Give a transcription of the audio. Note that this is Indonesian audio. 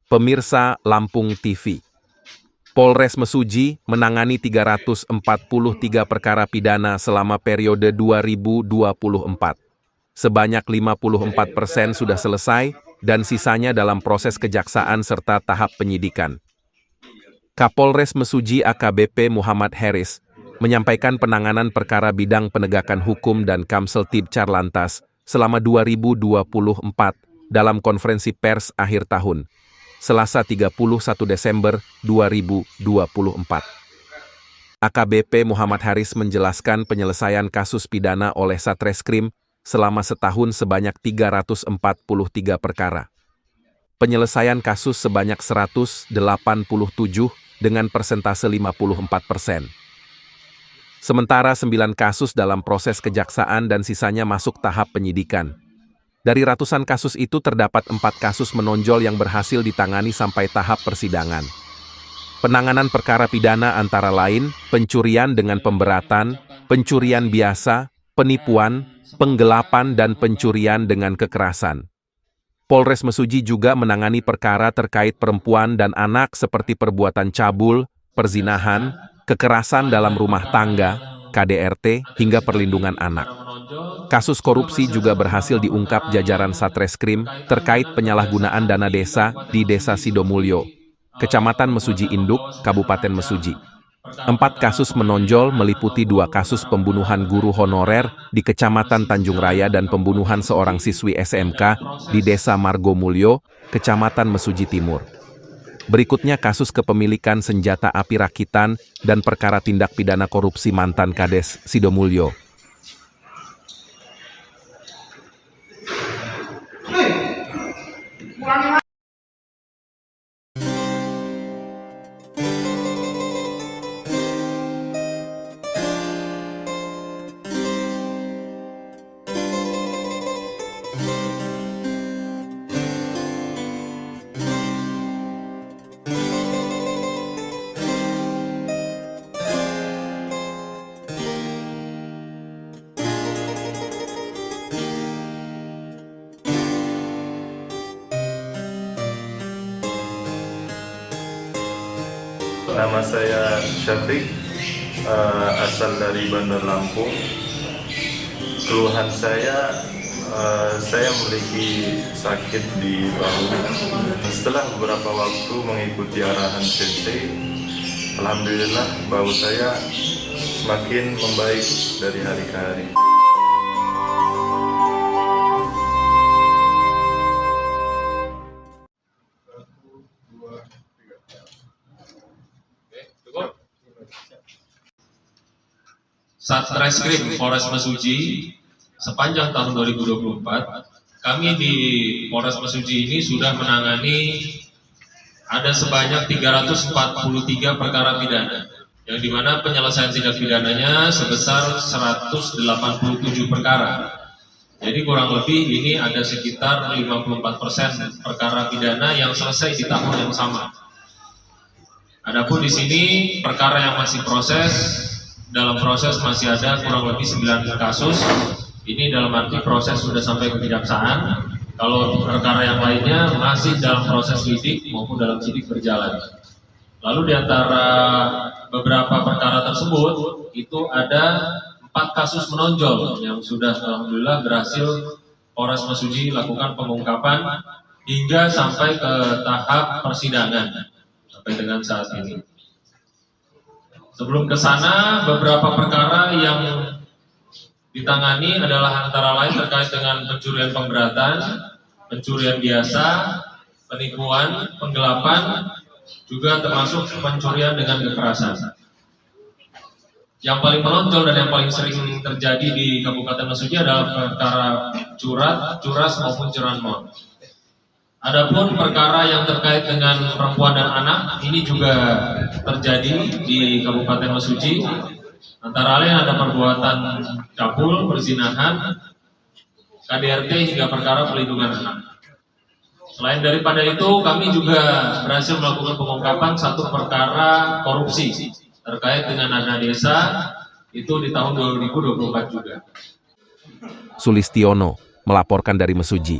Pemirsa Lampung TV, Polres Mesuji menangani 343 perkara pidana selama periode 2024. Sebanyak 54% sudah selesai dan sisanya dalam proses kejaksaan serta tahap penyidikan. Kapolres Mesuji AKBP Muhammad Haris menyampaikan penanganan perkara bidang penegakan hukum dan Kamseltib Carlantas selama 2024 dalam konferensi pers akhir tahun, Selasa 31 Desember 2024. AKBP Muhammad Haris menjelaskan penyelesaian kasus pidana oleh Satreskrim selama setahun sebanyak 343 perkara. Penyelesaian kasus sebanyak 187 dengan persentase 54%. Sementara 9 kasus dalam proses kejaksaan dan sisanya masuk tahap penyidikan. Dari ratusan kasus itu terdapat 4 kasus menonjol yang berhasil ditangani sampai tahap persidangan. Penanganan perkara pidana antara lain pencurian dengan pemberatan, pencurian biasa, penipuan, penggelapan dan pencurian dengan kekerasan. Polres Mesuji juga menangani perkara terkait perempuan dan anak seperti perbuatan cabul, perzinahan, kekerasan dalam rumah tangga, KDRT, hingga perlindungan anak. Kasus korupsi juga berhasil diungkap jajaran Satreskrim terkait penyalahgunaan dana desa di Desa Sidomulyo, Kecamatan Mesuji Induk, Kabupaten Mesuji. 4 kasus menonjol meliputi 2 kasus pembunuhan guru honorer di Kecamatan Tanjung Raya dan pembunuhan seorang siswi SMK di Desa Margomulyo, Kecamatan Mesuji Timur. Berikutnya kasus kepemilikan senjata api rakitan dan perkara tindak pidana korupsi mantan Kades Sidomulyo. Nama saya Syafiq, asal dari Bandar Lampung. Keluhan saya memiliki sakit di bahu. Setelah beberapa waktu mengikuti arahan sensei, alhamdulillah bahu saya semakin membaik dari hari ke hari. Satreskrim Polres Mesuji sepanjang tahun 2024, kami di Polres Mesuji ini sudah menangani ada sebanyak 343 perkara pidana, yang dimana penyelesaian tindak pidananya sebesar 187 perkara. Jadi kurang lebih ini ada sekitar 54% perkara pidana yang selesai di tahun yang sama. Adapun di sini perkara yang masih dalam proses masih ada kurang lebih 9 kasus. Ini dalam arti proses sudah sampai ke kejaksaan. Kalau perkara yang lainnya masih dalam proses lidik maupun dalam sidik berjalan. Lalu di antara beberapa perkara tersebut itu ada 4 kasus menonjol yang sudah alhamdulillah berhasil Polres Mesuji lakukan pengungkapan hingga sampai ke tahap persidangan sampai dengan saat ini. Sebelum ke sana, beberapa perkara yang ditangani adalah antara lain terkait dengan pencurian pemberatan, pencurian biasa, penipuan, penggelapan, juga termasuk pencurian dengan kekerasan. Yang paling menonjol dan yang paling sering terjadi di Kabupaten Mesuji adalah perkara curas maupun curanmor. Adapun perkara yang terkait dengan perempuan dan anak ini juga terjadi di Kabupaten Mesuji. Antara lain ada perbuatan cabul, perzinahan, KDRT hingga perkara perlindungan anak. Selain daripada itu, kami juga berhasil melakukan pengungkapan 1 perkara korupsi terkait dengan dana desa itu di tahun 2024 juga. Sulistiono melaporkan dari Mesuji.